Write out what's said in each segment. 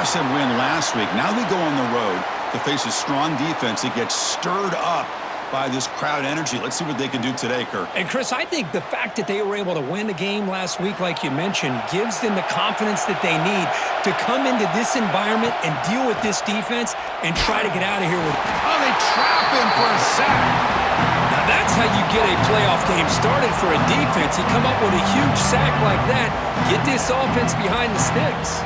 impressive win last week. Now we go on the road to face a strong defense that gets stirred up by this crowd energy. Let's see what they can do today, Kirk. And, Chris, I think the fact that they were able to win the game last week, like you mentioned, gives them the confidence that they need to come into this environment and deal with this defense and try to get out of here with... Oh, they trap him for a sack. Now, that's how you get a playoff game started for a defense. You come up with a huge sack like that, get this offense behind the sticks.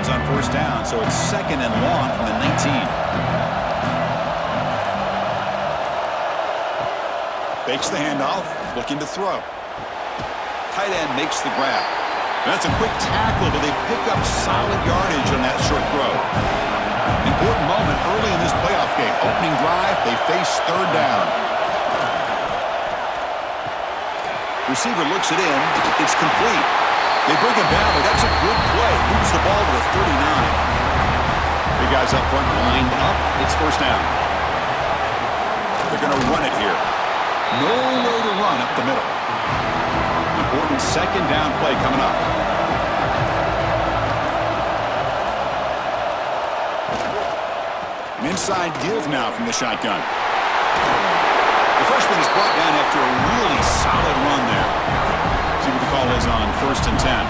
On first down, so it's 2nd and long from the 19. Fakes the handoff, looking to throw. Tight end makes the grab. That's a quick tackle, but they pick up solid yardage on that short throw. Important moment early in this playoff game. Opening drive, they face third down. Receiver looks it in. It's complete. They bring him down, but that's a good play. Moves the ball to the 39. Big guys up front lined up. It's first down. They're going to run it here. Nowhere to run up the middle. Important second down play coming up. An inside give now from the shotgun. The freshman is brought down after a really solid run there. See what the call is on 1st and 10.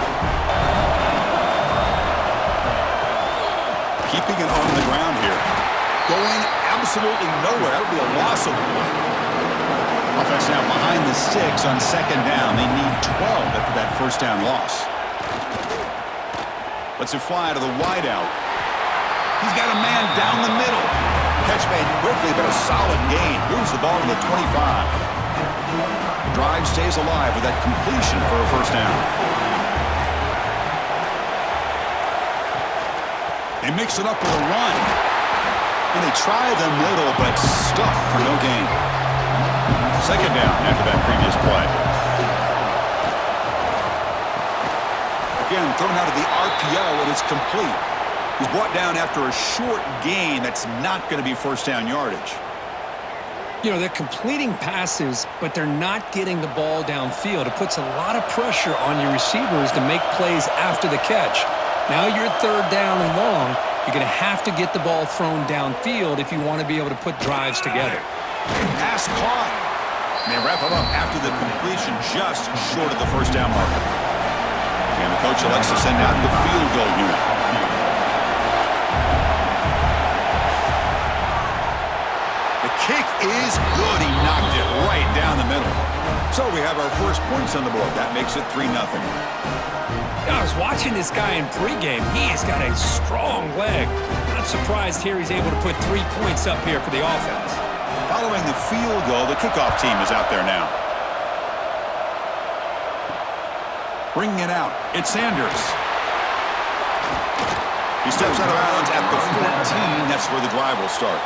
Keeping it on the ground here. Going absolutely nowhere. That would be a loss of the play. Offense now behind the sticks on 2nd down. They need 12 after that first down loss. Lets it fly to the wideout. He's got a man down the middle. Catch made quickly, but a solid gain. Moves the ball to the 25. The drive stays alive with that completion for a first down. They mix it up with a run. And they try the middle, but stuffed for no gain. Second down after that previous play. Again, thrown out of the RPO, and it's complete. He's brought down after a short gain that's not going to be first down yardage. You know, they're completing passes, but they're not getting the ball downfield. It puts a lot of pressure on your receivers to make plays after the catch. Now you're third down and long. You're going to have to get the ball thrown downfield if you want to be able to put drives together. Pass caught. And they wrap it up after the completion just short of the first down marker. And the coach elects to send out the field goal unit. Kick is good. He knocked it right down the middle. So we have our first points on the board. That makes it 3-0. I was watching this guy in pregame. He has got a strong leg. Not surprised here he's able to put 3 points up here for the offense. Following the field goal, the kickoff team is out there now. Bringing it out, it's Sanders. He steps out of bounds at the 14. That's where the drive will start.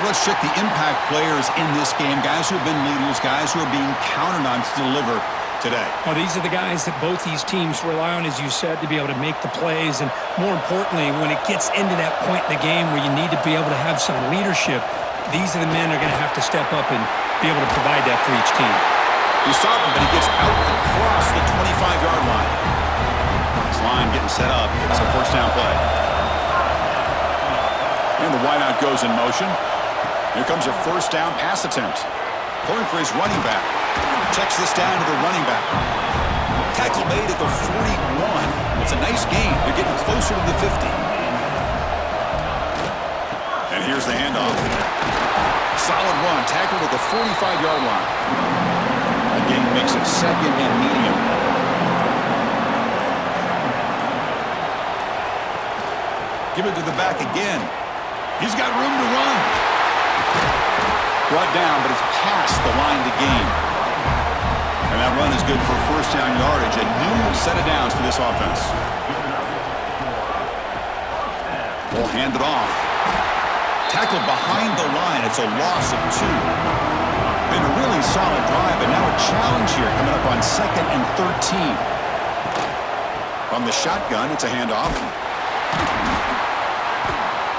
Let's check the impact players in this game, guys who have been leaders, guys who are being counted on to deliver today. Well, these are the guys that both these teams rely on, as you said, to be able to make the plays. And more importantly, when it gets into that point in the game where you need to be able to have some leadership, these are the men that are going to have to step up and be able to provide that for each team. He's stopping, but he gets out across the 25-yard line. This line getting set up. It's a first down play. And the wideout goes in motion. Here comes a first down pass attempt. Going for his running back. Checks this down to the running back. Tackle made at the 41. It's a nice gain. They're getting closer to the 50. And here's the handoff. Solid run. Tackled at the 45-yard line. That gain makes it 2nd and medium. Give it to the back again. He's got room to run. Brought down, but it's past the line to gain. And that run is good for first down yardage. A new set of downs for this offense. Ball handed off. Tackled behind the line. It's a loss of 2. Been a really solid drive, but now a challenge here coming up on 2nd and 13. From the shotgun, it's a handoff.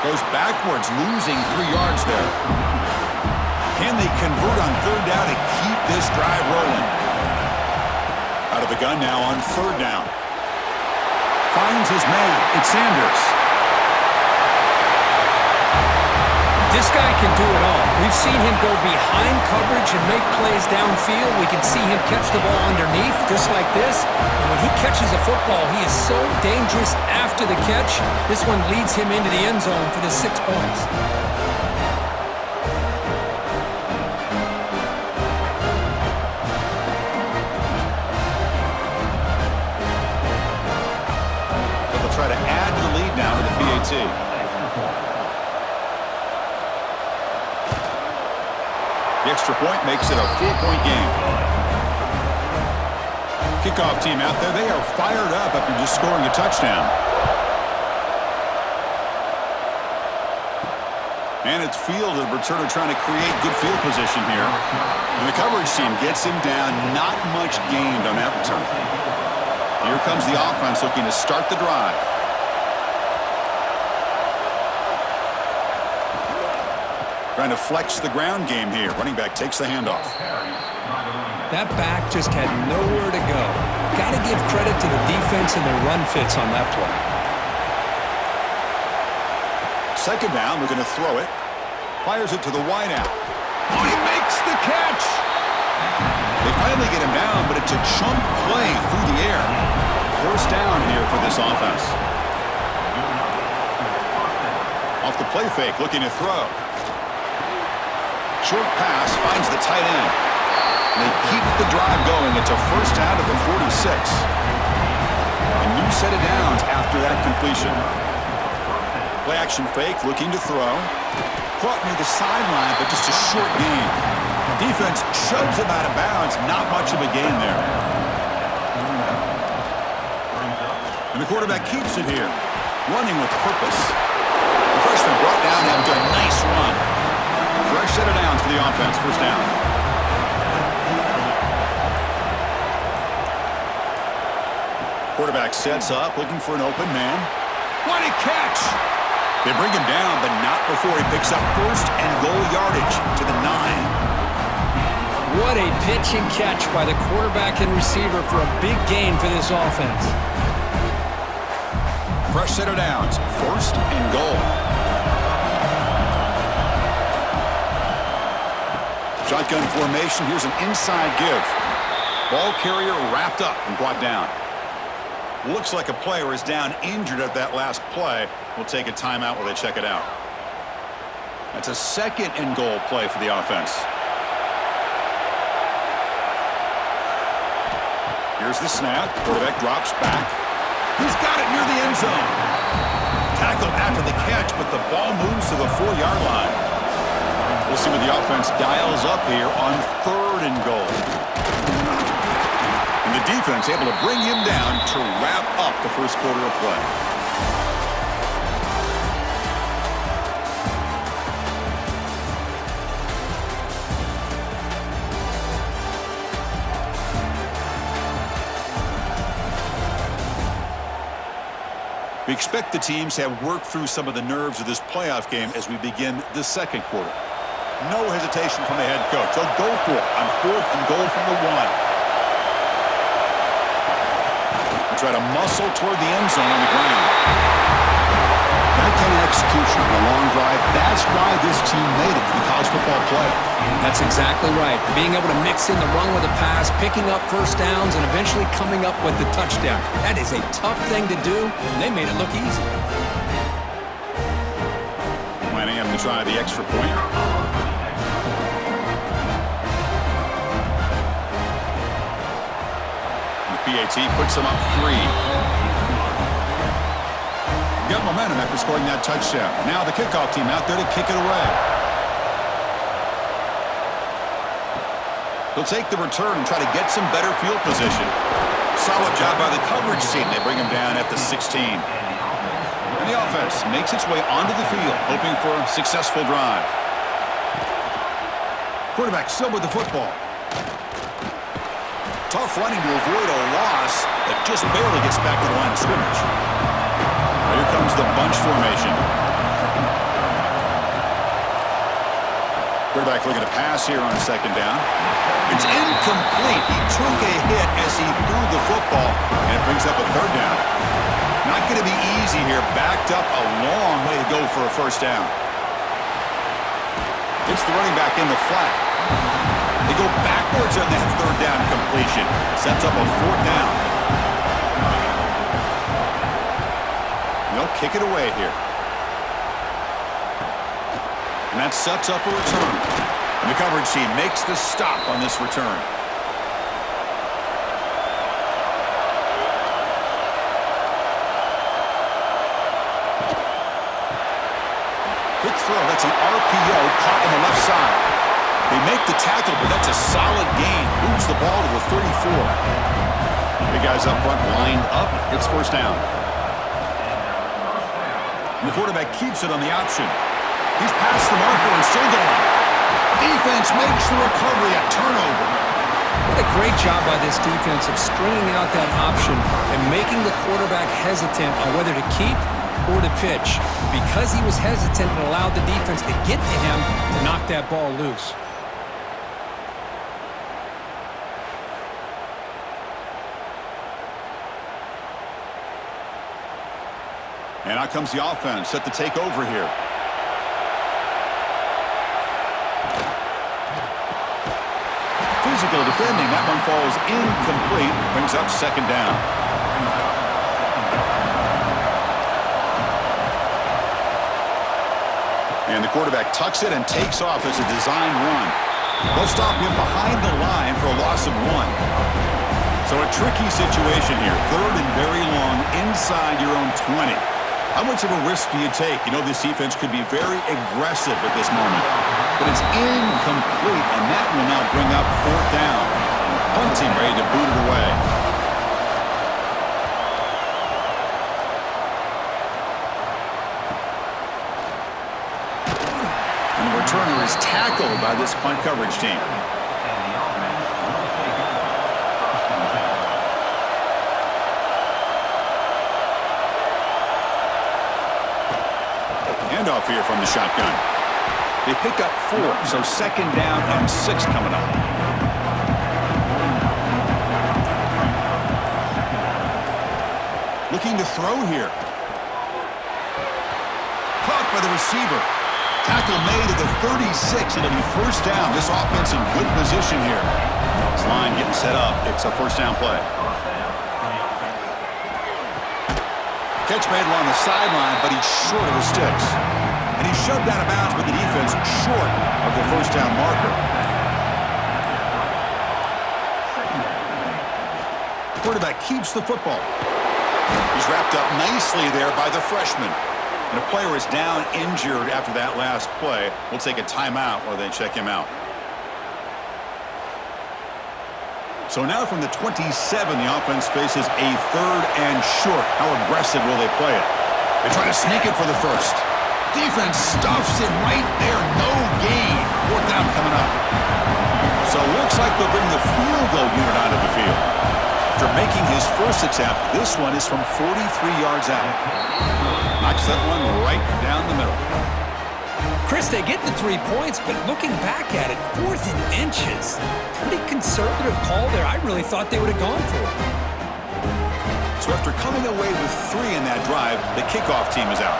Goes backwards, losing 3 yards there. Can they convert on third down and keep this drive rolling? Out of the gun now on third down. Finds his man. It's Sanders. This guy can do it all. We've seen him go behind coverage and make plays downfield. We can see him catch the ball underneath, just like this. And when he catches a football, he is so dangerous after the catch. This one leads him into the end zone for the 6 points. They'll try to add to the lead now to the PAT. The extra point makes it a 4-point game. Kickoff team out there, they are fired up after just scoring a touchdown. And it's field, the returner trying to create good field position here. And the coverage team gets him down, not much gained on that return. Here comes the offense looking to start the drive. Trying to flex the ground game here. Running back takes the handoff. That back just had nowhere to go. Got to give credit to the defense and their run fits on that play. Second down, we're going to throw it. Fires it to the wideout. Oh, he makes the catch! They finally get him down, but it's a chunk play through the air. First down here for this offense. Off the play fake, looking to throw. Short pass finds the tight end. They keep the drive going. It's a first down to the 46. A new set of downs after that completion. Play action fake, looking to throw. Caught near the sideline, but just a short gain. Defense shoves him out of bounds. Not much of a gain there. And the quarterback keeps it here, running with purpose. The freshman brought down after a nice run. Fresh set of downs for the offense. First down. Quarterback sets up, looking for an open man. What a catch! They bring him down, but not before he picks up first and goal yardage to the 9. What a pitch and catch by the quarterback and receiver for a big gain for this offense. Fresh set of downs. First and goal. Shotgun formation. Here's an inside give. Ball carrier wrapped up and brought down. Looks like a player is down injured at that last play. We'll take a timeout while they check it out. That's a second and goal play for the offense. Here's the snap. Quarterback drops back. He's got it near the end zone. Tackled after the catch, but the ball moves to the 4-yard line. We'll see what the offense dials up here on third and goal. And the defense able to bring him down to wrap up the first quarter of play. We expect the teams to have worked through some of the nerves of this playoff game as we begin the second quarter. No hesitation from the head coach. They'll go for it on fourth and goal from the 1. Try to muscle toward the end zone on the ground. That kind of execution on a long drive, that's why this team made it to the college football playoff. That's exactly right. Being able to mix in the run with the pass, picking up first downs, and eventually coming up with the touchdown. That is a tough thing to do, and they made it look easy. Lining up to try the extra point. PAT puts them up 3. Got momentum after scoring that touchdown. Now the kickoff team out there to kick it away. They'll take the return and try to get some better field position. Solid job by the coverage team. They bring him down at the 16. And the offense makes its way onto the field, hoping for a successful drive. Quarterback still with the football. Tough running to avoid a loss, but just barely gets back to the line of scrimmage. Here comes the bunch formation. Quarterback looking to pass here on 2nd down. It's incomplete. He took a hit as he threw the football, and it brings up a 3rd down. Not going to be easy here. Backed up a long way to go for a 1st down. It's the running back in the flat. They go backwards on that 3rd down completion. Sets up a 4th down. They'll kick it away here. And that sets up a return. And the coverage team makes the stop on this return. Quick throw. That's an RPO caught on the left side. They make the tackle, but that's a solid gain. Moves the ball to the 34. The guys up front lined up. It's 1st down. And the quarterback keeps it on the option. He's past the marker and still going. Defense makes the recovery a turnover. What a great job by this defense of stringing out that option and making the quarterback hesitant on whether to keep or to pitch. Because he was hesitant, and allowed the defense to get to him to knock that ball loose. And out comes the offense, set to take over here. Physical defending. That one falls incomplete. Brings up 2nd down. And the quarterback tucks it and takes off as a design run. They'll stop him behind the line for a loss of 1. So a tricky situation here. 3rd and very long inside your own 20. How much of a risk do you take? You know, this defense could be very aggressive at this moment. But it's incomplete, and that will now bring up 4th down. Punting ready to boot it away. And the returner is tackled by this punt coverage team. Handoff here from the shotgun. They pick up 4, so 2nd down and 6 coming up. Looking to throw here. Caught by the receiver. Tackle made at the 36. It'll be 1st down. This offense in good position here. This line getting set up. It's a 1st down play. Catch made along the sideline, but he's short of the sticks. And he's shoved out of bounds with the defense short of the 1st down marker. Quarterback keeps the football. He's wrapped up nicely there by the freshman. And a player is down injured after that last play. We'll take a timeout while they check him out. So now from the 27, the offense faces a 3rd and short. How aggressive will they play it? They try to sneak it for the 1st. Defense stuffs it right there. No gain. 4th down coming up. So it looks like they'll bring the field goal unit out of the field. After making his 1st attempt, this one is from 43 yards out. Knocks that one right down the middle. Chris, they get the 3 points, but looking back at it, 4th and inches. Pretty conservative call there. I really thought they would have gone for it. So after coming away with 3 in that drive, the kickoff team is out.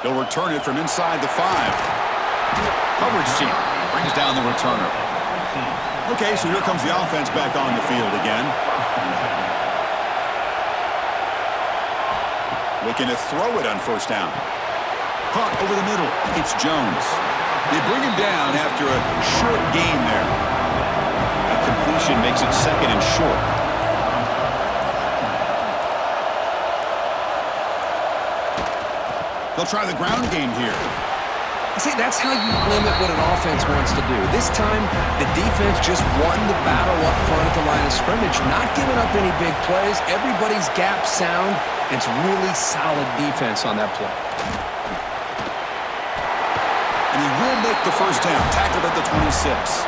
They'll return it from inside the 5. Coverage team brings down the returner. Okay, so here comes the offense back on the field again. Looking to throw it on 1st down. Caught over the middle. It's Jones. They bring him down after a short gain there. That completion makes it 2nd and short. They'll try the ground game here. See, that's how you limit what an offense wants to do. This time, the defense just won the battle up front at the line of scrimmage, not giving up any big plays. Everybody's gap sound. It's really solid defense on that play. And he will make the 1st down, tackled at the 26.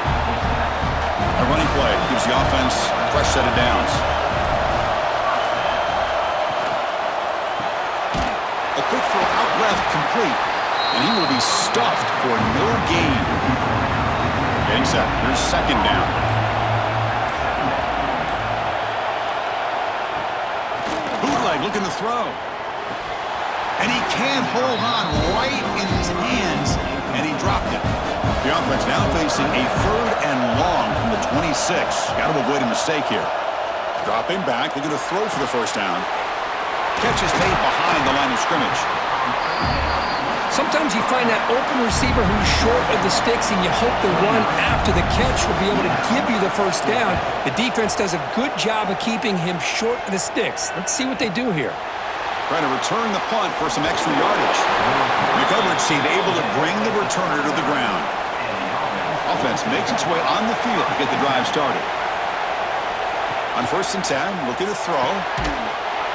A running play gives the offense a fresh set of downs. A quick throw out out left, complete. And he will be stuffed for no gain. Getting set. Here's second down. Bootleg looking to throw. And he can't hold on right in his hands, and he dropped it. The offense now facing a third and long from the 26. Got to avoid a mistake here. Dropping back, looking to throw for the first down. Catch is made behind the line of scrimmage. Sometimes you find that open receiver who's short of the sticks, and you hope the run after the catch will be able to give you the first down. The defense does a good job of keeping him short of the sticks. Let's see what they do here. Trying to return the punt for some extra yardage. The coverage team able to bring the returner to the ground. Offense makes its way on the field to get the drive started. On 1st and 10, looking to throw.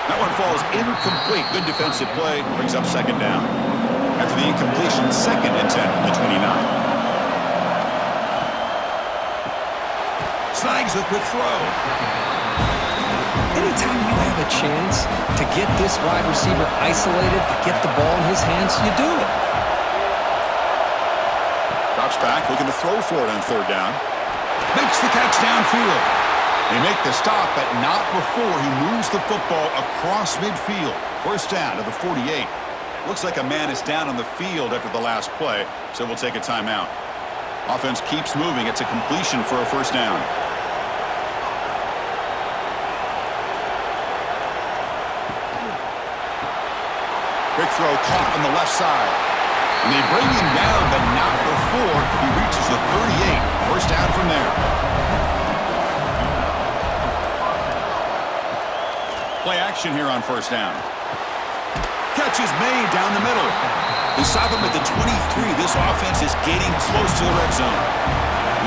That one falls incomplete. Good defensive play. Brings up second down. After the incompletion, 2nd and 10 from the 29. Snags a quick throw. Anytime you have a chance to get this wide receiver isolated, to get the ball in his hands, you do it. Drops back, looking to throw for it on 3rd down. Makes the catch downfield. They make the stop, but not before he moves the football across midfield. First down to the 48. Looks like a man is down on the field after the last play, so we'll take a timeout. Offense keeps moving. It's a completion for a first down. Quick throw caught on the left side. And they bring him down, but not before he reaches the 38. First down from there. Play action here on first down. Catch is made down the middle. They stop him at the 23. This offense is getting close to the red zone.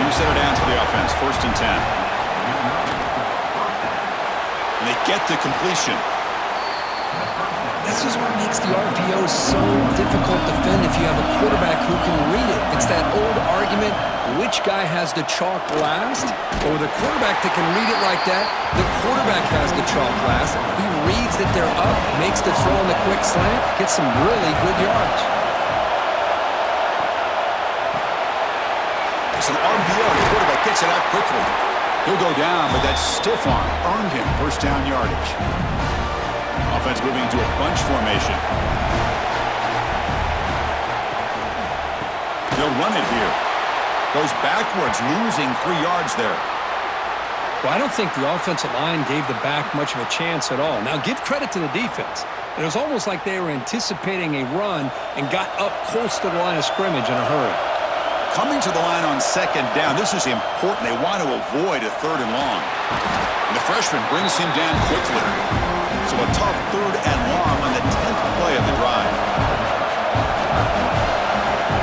New set of downs for the offense. 1st and 10. And they get the completion. This is what makes the RPO so difficult to defend if you have a quarterback who can read it. It's that old argument, which guy has the chalk last? Or the quarterback that can read it like that, the quarterback has the chalk last. He reads that they're up, makes the throw on the quick slant, gets some really good yards. It's an RPO. The quarterback gets it out quickly. He'll go down, but that stiff arm earned him first down yardage. Offense moving into a bunch formation. They'll run it here. Goes backwards, losing 3 yards there. Well, I don't think the offensive line gave the back much of a chance at all. Now, give credit to the defense. It was almost like they were anticipating a run and got up close to the line of scrimmage in a hurry. Coming to the line on 2nd down, this is important. They want to avoid a 3rd and long. And the freshman brings him down quickly. So a tough 3rd and long on the 10th play of the drive.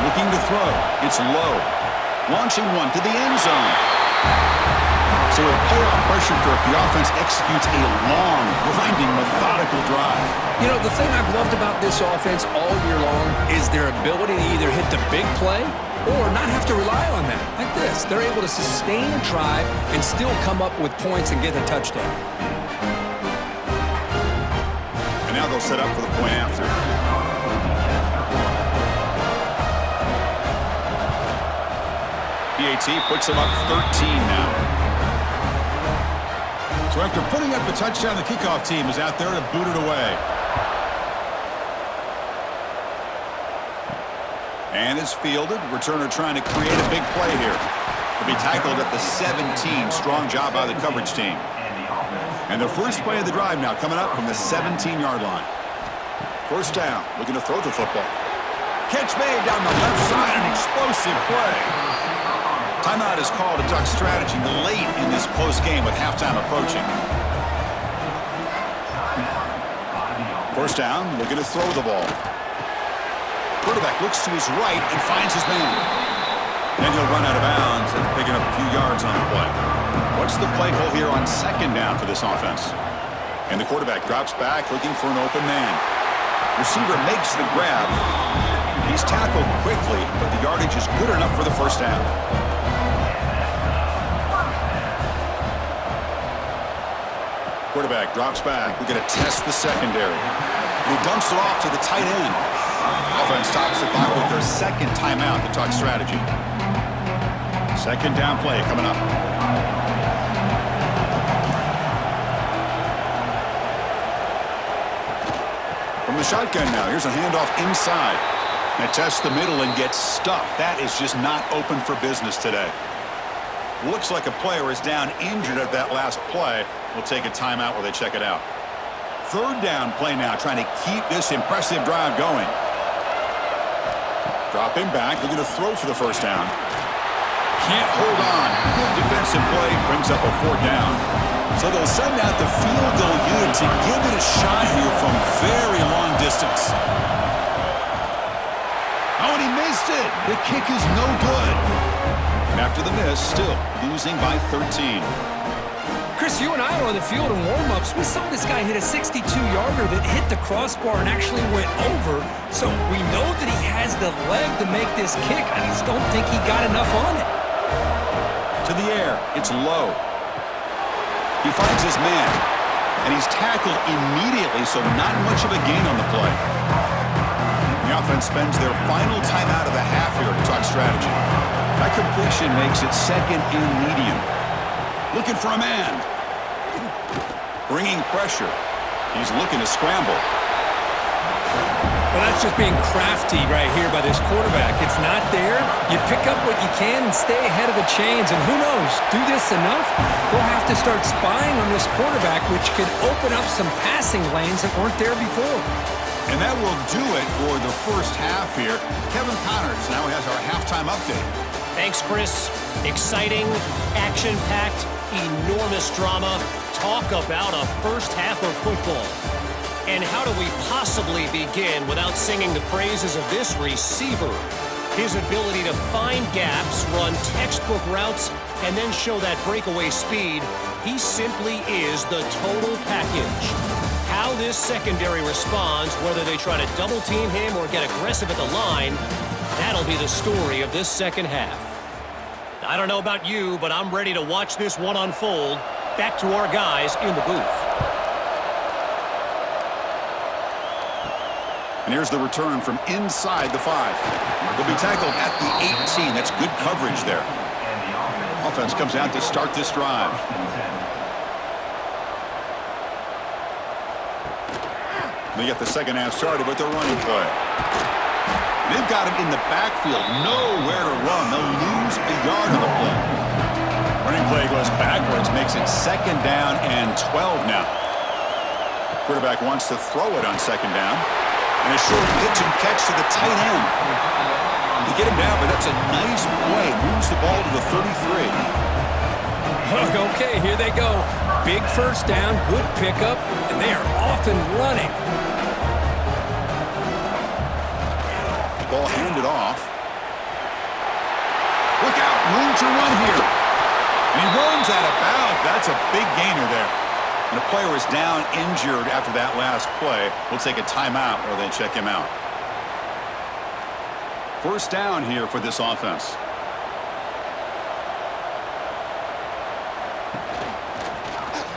Looking to throw. It's low. Launching one to the end zone. So a playoff pressure curve. The offense executes a long, grinding, methodical drive. You know, the thing I've loved about this offense all year long is their ability to either hit the big play or not have to rely on that. Like this. They're able to sustain a drive and still come up with points and get a touchdown. And now they'll set up for the point after. PAT puts them up 13 now. So after putting up the touchdown, the kickoff team is out there to boot it away. And it's fielded. Returner trying to create a big play here. To be tackled at the 17. Strong job by the coverage team. And the first play of the drive now coming up from the 17-yard line. First down, looking to throw the football. Catch made down the left side, an explosive play. Timeout is called to duck strategy late in this close game with halftime approaching. First down, looking to throw the ball. Quarterback looks to his right and finds his man. Then he'll run out of bounds and picking up a few yards on the play. What's the play call here on 2nd down for this offense? And the quarterback drops back looking for an open man. Receiver makes the grab. He's tackled quickly, but the yardage is good enough for the first down. Quarterback drops back. We're going to test the secondary. And he dumps it off to the tight end. Offense stops the clock with their second timeout to talk strategy. Second down play coming up. From the shotgun now, here's a handoff inside. They test the middle and get stuffed. That is just not open for business today. Looks like a player is down injured at that last play. We'll take a timeout while they check it out. Third down play now, trying to keep this impressive drive going. Dropping back, looking to throw for the first down. Can't hold on. Good defensive play, brings up a fourth down. So they'll send out the field goal unit to give it a shot here from very long distance. Oh, and he missed it. The kick is no good. After the miss, still losing by 13. Chris, you and I were on the field in warm-ups. We saw this guy hit a 62-yarder that hit the crossbar and actually went over. So we know that he has the leg to make this kick. I just don't think he got enough on it. To the air. It's low. He finds his man, and he's tackled immediately, so not much of a gain on the play. The offense spends their final timeout of the half here to talk strategy. That completion makes it second and medium. Looking for a man. Bringing pressure. He's looking to scramble. Well, that's just being crafty right here by this quarterback. It's not there. You pick up what you can and stay ahead of the chains. And who knows, do this enough, we'll have to start spying on this quarterback, which could open up some passing lanes that weren't there before. And that will do it for the first half here. Kevin Connors now has our halftime update. Thanks, Chris. Exciting, action-packed, enormous drama. Talk about a first half of football. And how do we possibly begin without singing the praises of this receiver? His ability to find gaps, run textbook routes, and then show that breakaway speed. He simply is the total package. How this secondary responds, whether they try to double-team him or get aggressive at the line, that'll be the story of this second half. I don't know about you, but I'm ready to watch this one unfold. Back to our guys in the booth. And here's the return from inside the 5. They'll be tackled at the 18. That's good coverage there. Offense comes out to start this drive. They get the second half started with their running play. They've got him in the backfield. Nowhere to run. They'll lose a yard on the play. Running play goes backwards, makes it second down and 12 now. Quarterback wants to throw it on second down. And a short pitch and catch to the tight end. They get him down, but that's a nice play. Moves the ball to the 33. Okay, here they go. Big first down, good pickup, and they are off and running. Ball handed off. Look out, room to run here. And he runs out of bounds. That's a big gainer there. And the player is down injured after that last play. We'll take a timeout while they check him out. First down here for this offense.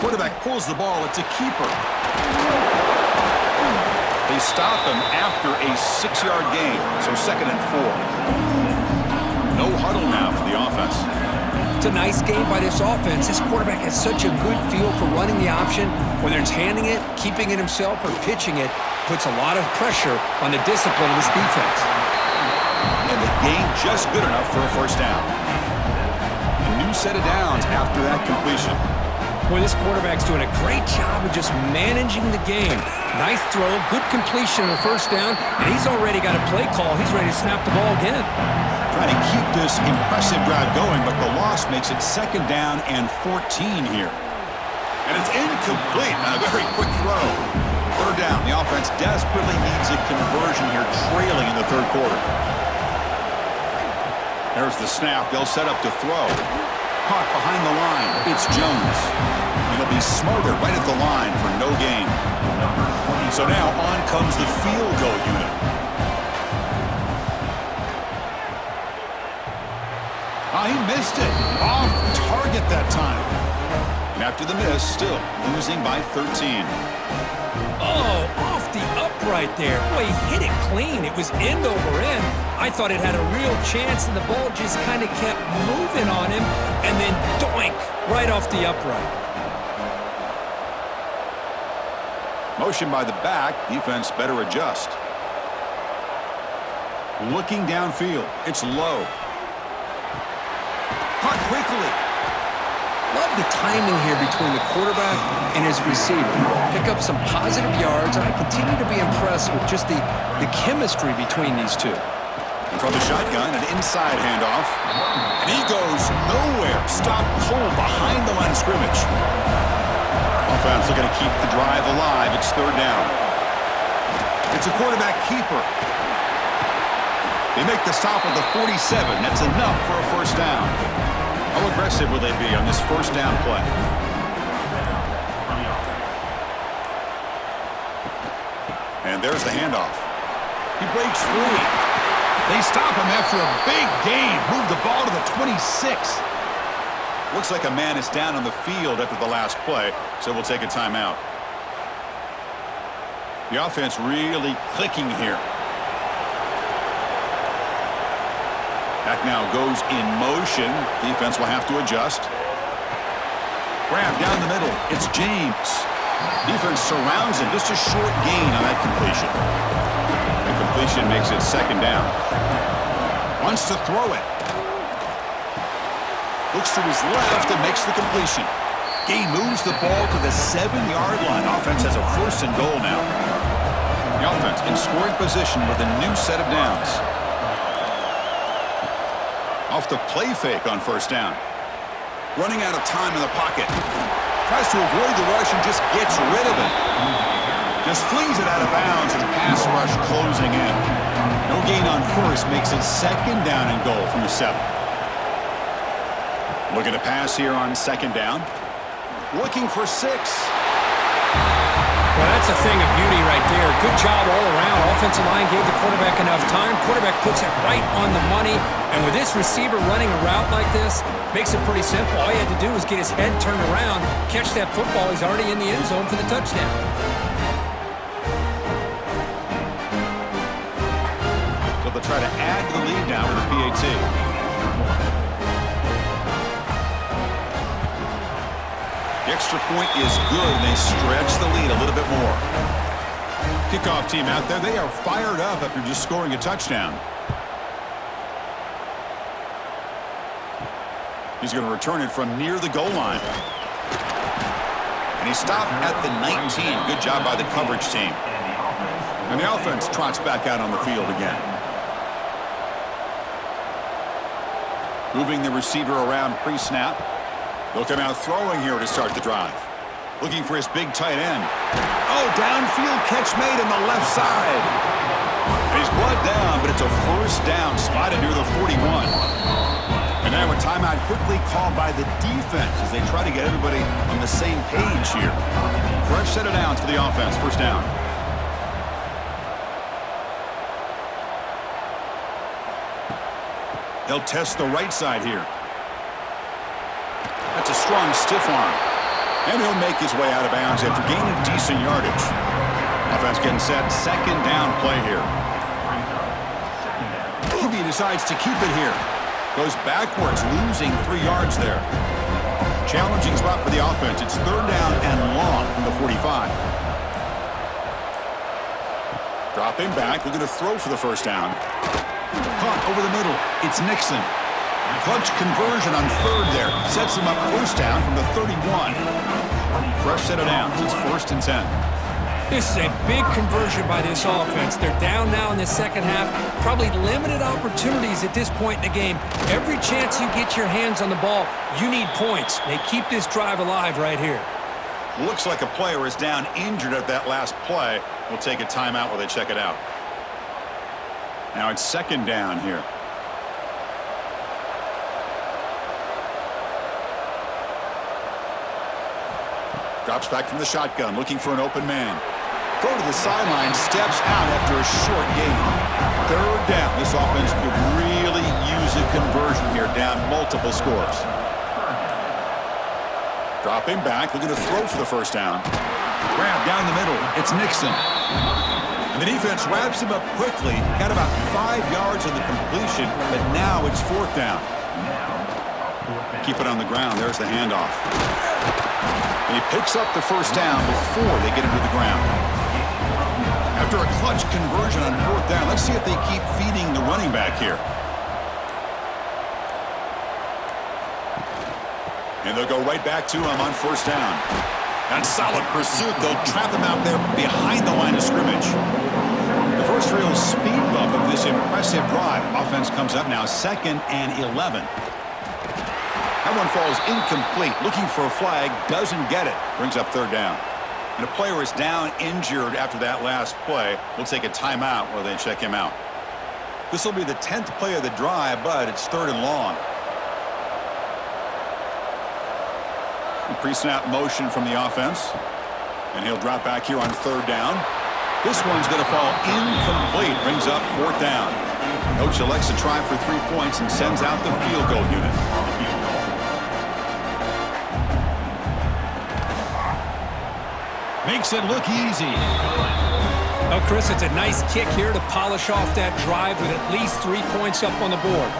Quarterback pulls the ball. It's a keeper. They stop him after a 6-yard gain, so second and 4. No huddle now for the offense. It's a nice game by this offense. This quarterback has such a good feel for running the option. Whether it's handing it, keeping it himself, or pitching it, puts a lot of pressure on the discipline of this defense. And the gain just good enough for a first down. A new set of downs after that completion. Boy, this quarterback's doing a great job of just managing the game. Nice throw, good completion on the first down, and he's already got a play call. He's ready to snap the ball again. Trying to keep this impressive drive going, but the loss makes it second down and 14 here. And it's incomplete on a very quick throw. Third down. The offense desperately needs a conversion here, trailing in the third quarter. There's the snap. They'll set up to throw. Caught behind the line. It's Jones. And he'll be smothered right at the line for no gain. So now on comes the field goal unit. Oh, he missed it. Off target that time. And after the miss, still losing by 13. Oh, off the right there. Boy, he hit it clean. It was end over end. I thought it had a real chance, and the ball just kind of kept moving on him, and then doink, right off the upright. Motion by the back. Defense better adjust. Looking downfield. It's low. Caught quickly. Love the timing here between the quarterback and his receiver. Pick up some positive yards, and I continue to be impressed with just the chemistry between these two. And from the shotgun, an inside handoff. And he goes nowhere. Stopped cold behind the line of scrimmage. Offense looking to keep the drive alive. It's third down. It's a quarterback keeper. They make the stop at the 47. That's enough for a first down. How aggressive will they be on this first down play? And there's the handoff. He breaks free. They stop him after a big gain. Move the ball to the 26. Looks like a man is down on the field after the last play, so we'll take a timeout. The offense really clicking here. Back now goes in motion. Defense will have to adjust. Grab down the middle. It's James. Defense surrounds him. Just a short gain on that completion. The completion makes it second down. Wants to throw it. Looks to his left and makes the completion. Gay moves the ball to the 7-yard line. Offense has a first and goal now. The offense in scoring position with a new set of downs. Off the play fake on first down. Running out of time in the pocket. Tries to avoid the rush and just gets rid of it. Just flings it out of bounds as pass rush closing in. No gain on first makes it second down and goal from the 7. Looking to pass here on second down. Looking for 6. Well, that's a thing of beauty right there. Good job all around. Offensive line gave the quarterback enough time. Quarterback puts it right on the money. And with this receiver running a route like this, makes it pretty simple. All he had to do was get his head turned around, catch that football. He's already in the end zone for the touchdown. So they'll try to add to the lead now with the PAT. The extra point is good, and they stretch the lead a little bit more. Kickoff team out there, they are fired up after just scoring a touchdown. He's going to return it from near the goal line. And he stopped at the 19. Good job by the coverage team. And the offense trots back out on the field again. Moving the receiver around pre-snap. They'll come out throwing here to start the drive. Looking for his big tight end. Oh, downfield catch made on the left side. He's brought down, but it's a first down spotted near the 41. And now a timeout quickly called by the defense as they try to get everybody on the same page here. Fresh set of downs for the offense. First down. They'll test the right side here. That's a strong stiff arm. And he'll make his way out of bounds after gaining decent yardage. Offense getting set. Second down play here. QB decides to keep it here. Goes backwards, losing 3 yards there. Challenging spot for the offense. It's third down and long from the 45. Dropping back. Looking to throw for the first down. Caught over the middle. It's Nixon. Clutch conversion on third there. Sets him up first down from the 31. Fresh set of downs. It's first and 10. This is a big conversion by this offense. They're down now in the second half. Probably limited opportunities at this point in the game. Every chance you get your hands on the ball, you need points. They keep this drive alive right here. Looks like a player is down injured at that last play. We'll take a timeout while they check it out. Now it's second down here. Drops back from the shotgun, looking for an open man. Throw to the sideline, steps out after a short gain. Third down. This offense could really use a conversion here, down multiple scores. Dropping back, looking to throw for the first down. Grab down the middle. It's Nixon. And the defense wraps him up quickly. Got about 5 yards on the completion, but now it's 4th down. Keep it on the ground. There's the handoff. And he picks up the 1st down before they get him to the ground. After a clutch conversion on 4th down, let's see if they keep feeding the running back here. And they'll go right back to him on 1st down. On solid pursuit, they'll trap him out there behind the line of scrimmage. The first real speed bump of this impressive drive. Offense comes up now 2nd and 11. That one falls incomplete. Looking for a flag, doesn't get it. Brings up 3rd down. And a player is down injured after that last play. We'll take a timeout while they check him out. This will be the 10th play of the drive, but it's 3rd and long. Pre-snap motion from the offense. And he'll drop back here on 3rd down. This one's going to fall incomplete. Brings up 4th down. Coach elects to try for 3 points and sends out the field goal unit. Makes it look easy. Oh, Chris, it's a nice kick here to polish off that drive with at least 3 points up on the board.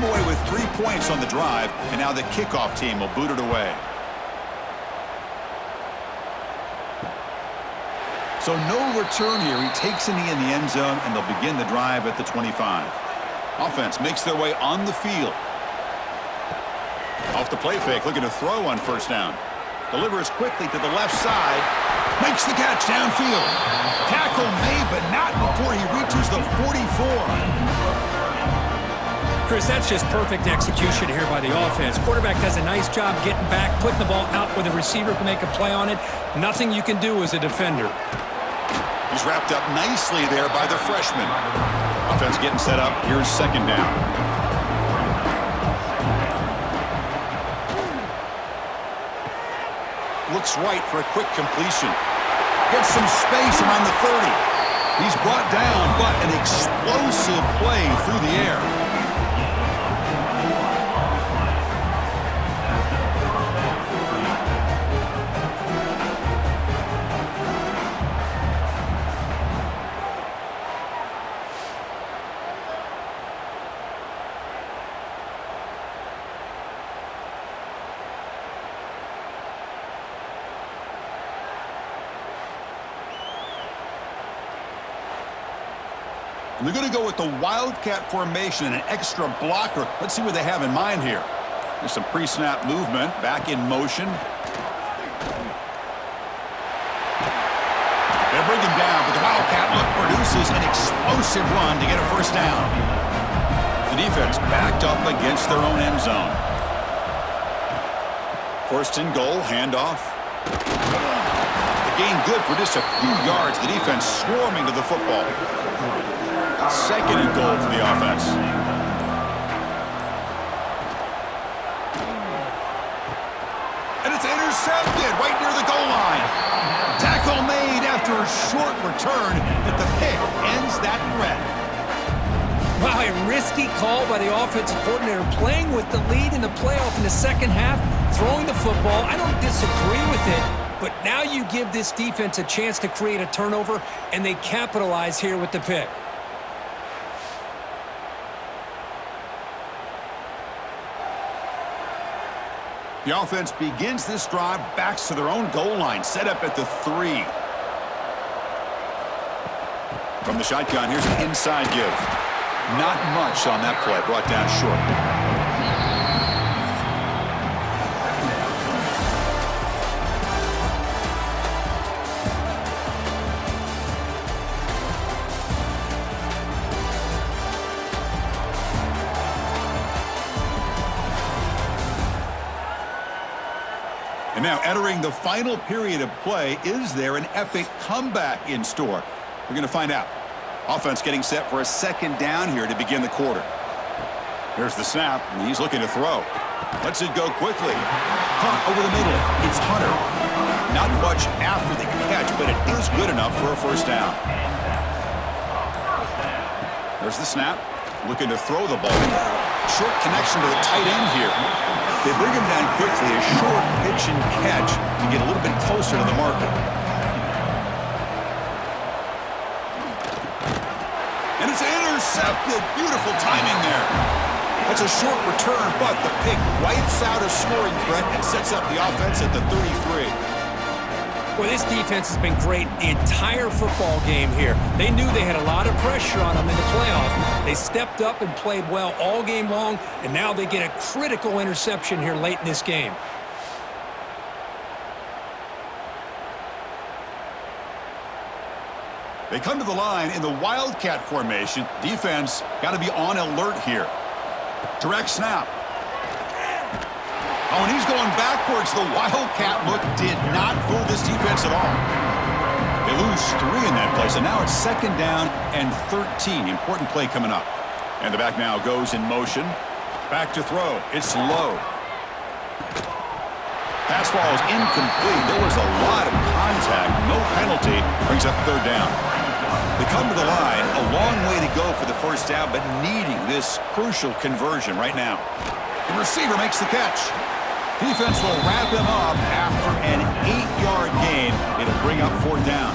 Away with 3 points on the drive, and now the kickoff team will boot it away. So no return here. He takes a knee in the end zone, and they'll begin the drive at the 25. Offense makes their way on the field. Off the play fake, looking to throw on 1st down. Delivers quickly to the left side. Makes the catch downfield. Tackle made, but not before he reaches the 44. Chris, that's just perfect execution here by the offense. Quarterback does a nice job getting back, putting the ball out where the receiver can make a play on it. Nothing you can do as a defender. He's wrapped up nicely there by the freshman. Offense getting set up. Here's 2nd down. Looks right for a quick completion. Gets some space around the 30. He's brought down, but an explosive play through the air. They're going to go with the Wildcat formation and an extra blocker. Let's see what they have in mind here. There's some pre-snap movement. Back in motion. They'll bring him down, but the Wildcat look produces an explosive run to get a 1st down. The defense backed up against their own end zone. 1st and goal, handoff. The gain good for just a few yards. The defense swarming to the football. 2nd and goal for the offense. And it's intercepted right near the goal line. Tackle made after a short return, but the pick ends that threat. Wow, a risky call by the offensive coordinator, playing with the lead in the playoff in the 2nd half, throwing the football. I don't disagree with it, but now you give this defense a chance to create a turnover, and they capitalize here with the pick. The offense begins this drive, backs to their own goal line, set up at the 3. From the shotgun, here's an inside give. Not much on that play, brought down short. And now entering the final period of play, is there an epic comeback in store? We're going to find out. Offense getting set for a 2nd down here to begin the quarter. Here's the snap, and he's looking to throw. Lets it go quickly. Hunt over the middle. It's Hunter. Not much after the catch, but it is good enough for a 1st down. There's the snap. looking to throw the ball. Short connection to the tight end here. They bring him down quickly, a short pitch and catch to get a little bit closer to the marker. And it's intercepted. Beautiful timing there. That's a short return, but the pick wipes out a scoring threat and sets up the offense at the 33. Well, this defense has been great the entire football game here. They knew they had a lot of pressure on them in the playoff. They stepped up and played well all game long, and now they get a critical interception here late in this game. They come to the line in the Wildcat formation. Defense got to be on alert here. Direct snap. Oh, and he's going backwards. The Wildcat look did not fool this defense at all. They lose 3 in that play, so now it's 2nd down and 13. Important play coming up. And the back now goes in motion. Back to throw. It's low. Pass ball is incomplete. There was a lot of contact. No penalty. Brings up 3rd down. They come to the line. A long way to go for the 1st down, but needing this crucial conversion right now. The receiver makes the catch. Defense will wrap him up after an 8-yard gain. It'll bring up 4th down.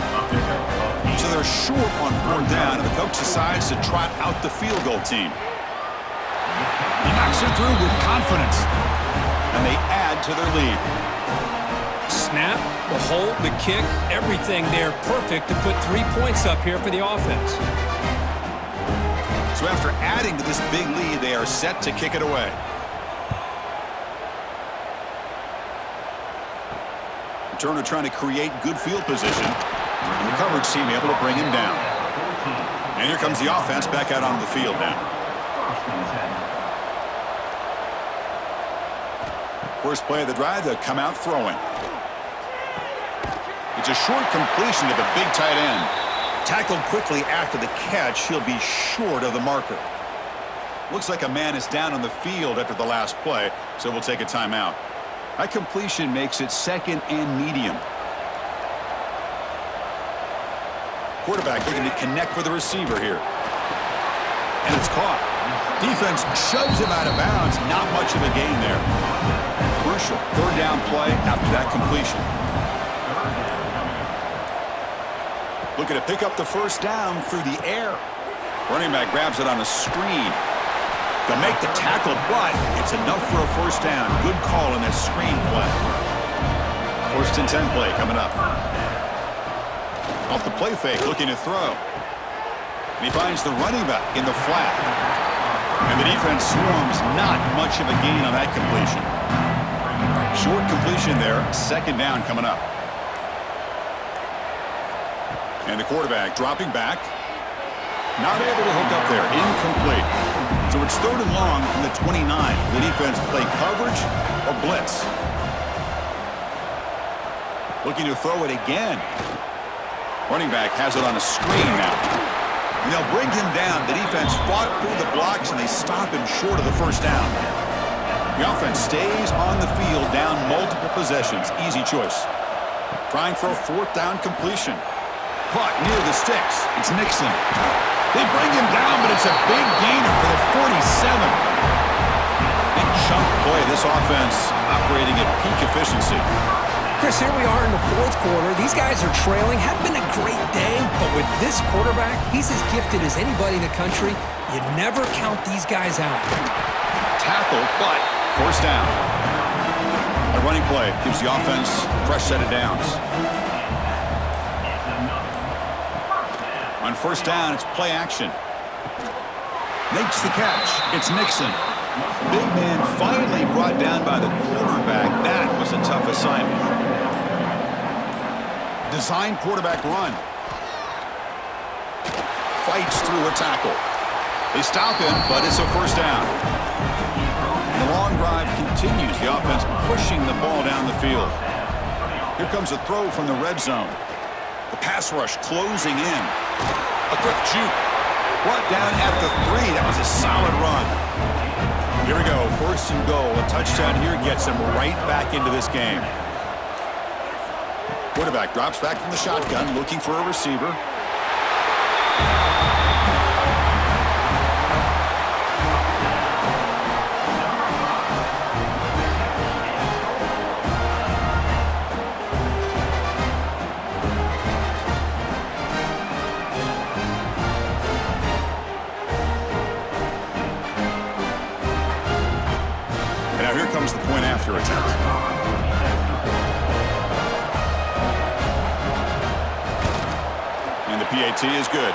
So they're short on 4th down, and the coach decides to trot out the field goal team. He knocks it through with confidence, and they add to their lead. Snap, the hold, the kick, everything there perfect to put 3 points up here for the offense. So after adding to this big lead, they are set to kick it away. Turner trying to create good field position. And the coverage team able to bring him down. And here comes the offense back out onto the field now. First play of the drive, they'll come out throwing. It's a short completion to the big tight end. Tackled quickly after the catch, he'll be short of the marker. Looks like a man is down on the field after the last play, so we'll take a timeout. That completion makes it 2nd and medium. Quarterback looking to connect with the receiver here. And it's caught. Defense shoves him out of bounds. Not much of a gain there. Crucial 3rd down play after that completion. Looking to pick up the 1st down through the air. Running back grabs it on a screen. They'll make the tackle, but it's enough for a 1st down. Good call in that screen play. 1st and 10 play coming up. Off the play fake, looking to throw. And he finds the running back in the flat. And the defense swarms. Not much of a gain on that completion. Short completion there. 2nd down coming up. And the quarterback dropping back. Not able to hook up there. Incomplete. So it's 3rd and long from the 29. The defense play coverage or blitz. Looking to throw it again. Running back has it on a screen now. And they'll bring him down. The defense fought through the blocks, and they stop him short of the 1st down. The offense stays on the field down multiple possessions. Easy choice. Trying for a 4th down completion. Caught near the sticks. It's Nixon. They bring him down, but it's a big gainer for the 47. Big chunk play. This offense operating at peak efficiency. Chris, here we are in the 4th quarter. These guys are trailing. Had been a great day, but with this quarterback, he's as gifted as anybody in the country. You never count these guys out. Tackle, but 1st down. A running play gives the offense a fresh set of downs. On 1st down, it's play action. Makes the catch. It's Nixon. Big man finally brought down by the quarterback. That was a tough assignment. Design quarterback run. Fights through a tackle. They stop him, but it's a 1st down. And the long drive continues. The offense pushing the ball down the field. Here comes a throw from the red zone. The pass rush closing in. A quick juke. Brought down at the 3. That was a solid run. Here we go. 1st and goal. A touchdown here gets him right back into this game. Quarterback drops back from the shotgun, looking for a receiver. PAT is good.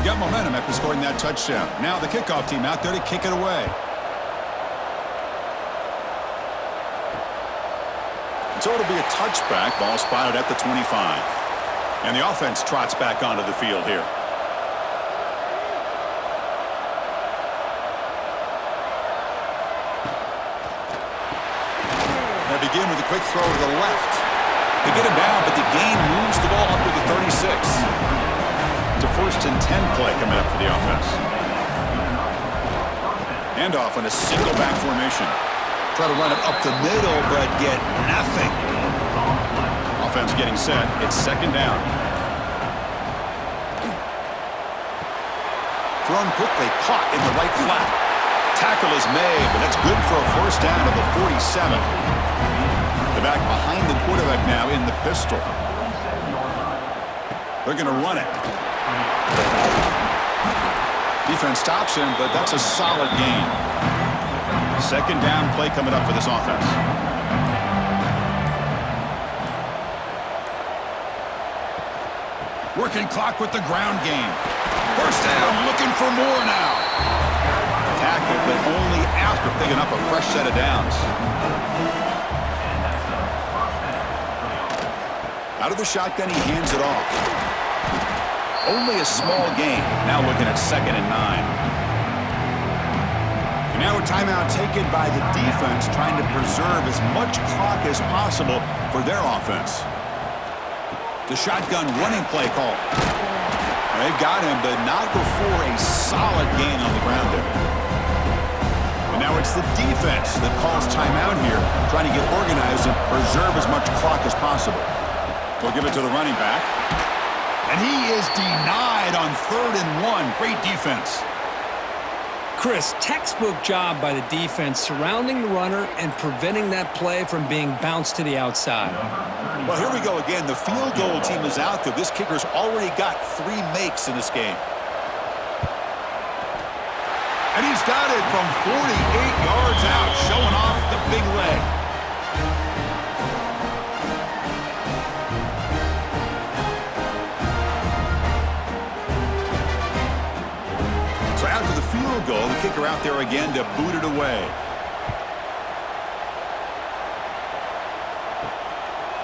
Got momentum after scoring that touchdown. Now the kickoff team out there to kick it away. So it'll be a touchback. Ball spotted at the 25. And the offense trots back onto the field here. They begin with a quick throw to the left. They get him down, but the gain moves the ball up to the 36. It's a 1st and 10 play coming up for the offense. Handoff in a single back formation. Try to run it up the middle, but get nothing. Offense getting set. It's 2nd down. Thrown quickly, caught in the right flat. Tackle is made, but that's good for a 1st down at the 47. The back behind the quarterback now in the pistol. They're going to run it. Defense stops him, but that's a solid gain. 2nd down play coming up for this offense. Working clock with the ground game. 1st down, looking for more now. Tackle, but only after picking up a fresh set of downs. Out of the shotgun, he hands it off. Only a small gain. Now looking at 2nd and 9. And now a timeout taken by the defense, trying to preserve as much clock as possible for their offense. The shotgun running play call. They've got him, but not before a solid gain on the ground there. And now it's the defense that calls timeout here, trying to get organized and preserve as much clock as possible. They'll give it to the running back. And he is denied on 3rd and 1. Great defense. Chris, textbook job by the defense surrounding the runner and preventing that play from being bounced to the outside. Well, here we go again. The field goal team is out there. This kicker's already got 3 makes in this game. And he's got it from 48 yards out, showing off the big leg. So after the field goal, the kicker out there again to boot it away.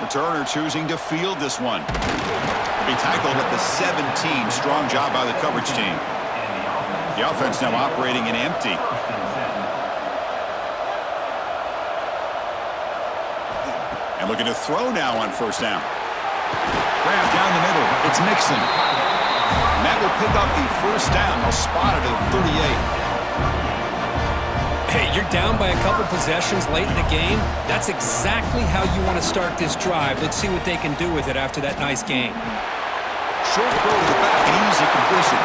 Returner choosing to field this one. He'll be tackled at the 17. Strong job by the coverage team. The offense now operating in empty. And looking to throw now on 1st down. Grab down the middle. It's Mixon. And that will pick up the 1st down. They'll spot it at the 38. Hey, you're down by a couple possessions late in the game. That's exactly how you want to start this drive. Let's see what they can do with it after that nice game. Short throw to the back, an easy completion.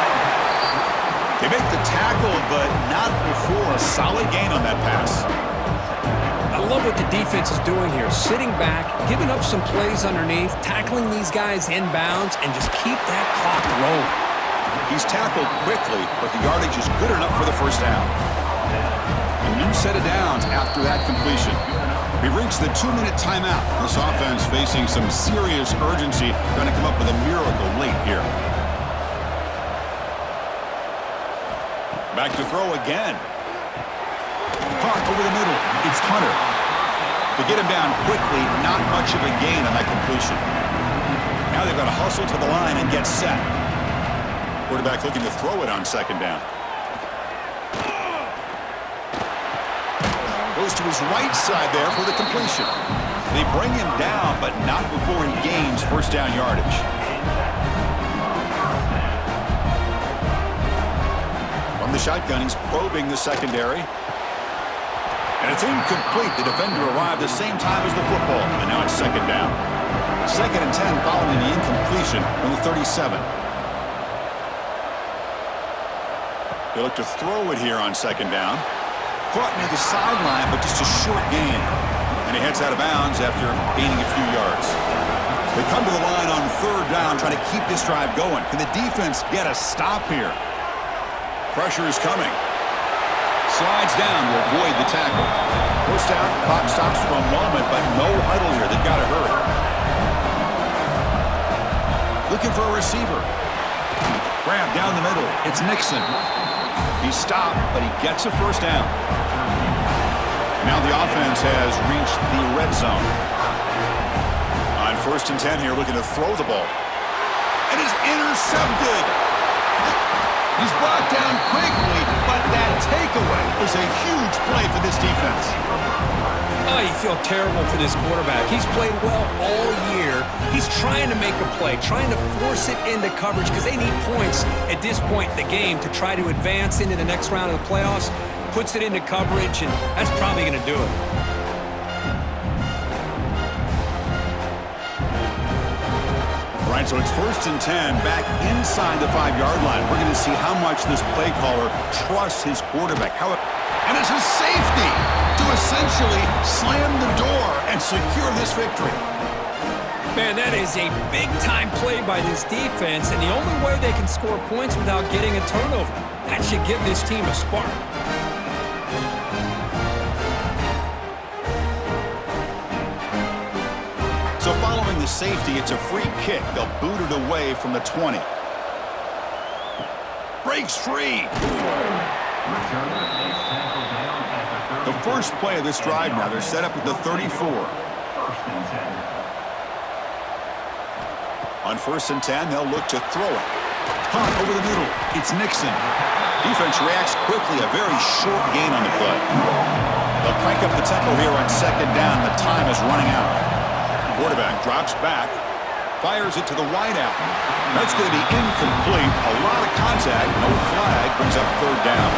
They make the tackle, but not before a solid gain on that pass. I love what the defense is doing here. Sitting back, giving up some plays underneath, tackling these guys inbounds, and just keep that clock rolling. He's tackled quickly, but the yardage is good enough for the 1st down. A new set of downs after that completion. We've reached the 2-minute timeout. This offense facing some serious urgency, trying to come up with a miracle late here. Back to throw again. Caught over the middle. It's Hunter. To get him down quickly, not much of a gain on that completion. Now they've got to hustle to the line and get set. Quarterback looking to throw it on 2nd down. Goes to his right side there for the completion. They bring him down, but not before he gains 1st down yardage. From the shotgun, he's probing the secondary. And it's incomplete. The defender arrived the same time as the football, and now it's 2nd down. 2nd and 10 following the incompletion from the 37. They look to throw it here on 2nd down. Caught near the sideline, but just a short gain. And he heads out of bounds after gaining a few yards. They come to the line on 3rd down, trying to keep this drive going. Can the defense get a stop here? Pressure is coming. Slides down to avoid the tackle. 1st down, clock stops for a moment, but no huddle here. They've got to hurry. Looking for a receiver. Grab down the middle. It's Nixon. He's stopped, but he gets a first down. Now the offense has reached the red zone. On 1st and 10 here, looking to throw the ball. And is intercepted. He's brought down quickly, but that takeaway is a huge play for this defense. Oh, you feel terrible for this quarterback. He's played well all year. He's trying to make a play, trying to force it into coverage because they need points at this point in the game to try to advance into the next round of the playoffs. Puts it into coverage, and that's probably going to do it. Right, so it's 1st and 10 back inside the 5-yard line. We're going to see how much this play caller trusts his quarterback. And it's a safety to essentially slam the door and secure this victory. Man, that is a big-time play by this defense, and the only way they can score points without getting a turnover. That should give this team a spark. So following the safety, it's a free kick. They'll boot it away from the 20. Breaks free. The first play of this drive now, they're set up at the 34. On 1st and 10, they'll look to throw it. Hunt over the middle. It's Nixon. Defense reacts quickly. A very short gain on the play. They'll crank up the tempo here on 2nd down. The time is running out. Quarterback drops back. Fires it to the wideout. That's going to be incomplete. A lot of contact. No flag. Brings up 3rd down.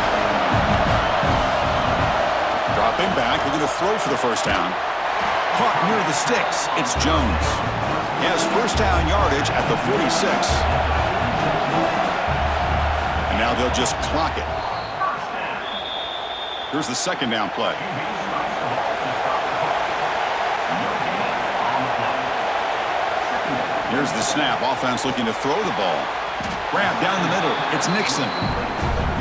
Dropping back. They're going to throw for the first down. Caught near the sticks. It's Jones. He has first down yardage at the 46. And now they'll just clock it. Here's the 2nd down play. Here's the snap. Offense looking to throw the ball. Grab down the middle. It's Nixon.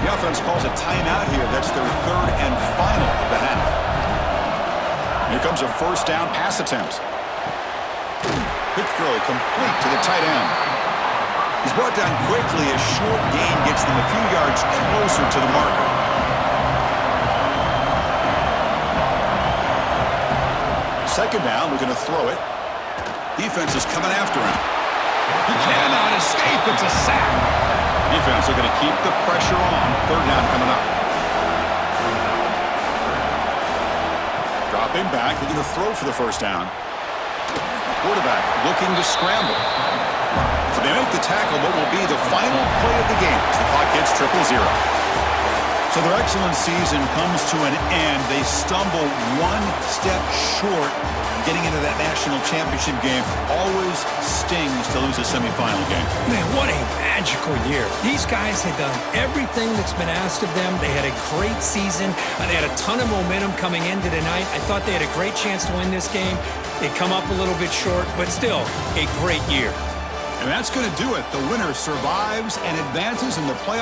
The offense calls a timeout here. That's their 3rd and final of the half. Here comes a first down pass attempt. Quick throw complete to the tight end. He's brought down quickly. A short gain gets them a few yards closer to the marker. Second down, we're going to throw it. Defense is coming after him. He cannot escape. It's a sack. Defense are going to keep the pressure on. 3rd down coming up. Dropping back. They're going to throw for the first down. Quarterback looking to scramble. So they make the tackle, what will be the final play of the game as the clock hits 0-0. So their excellent season comes to an end. They stumble one step short getting into that national championship game. Always stings to lose a semifinal game. Man, what a magical year. These guys had done everything that's been asked of them. They had a great season. They had a ton of momentum coming into tonight. I thought they had a great chance to win this game. They come up a little bit short, but still a great year. And that's going to do it. The winner survives and advances in the playoffs.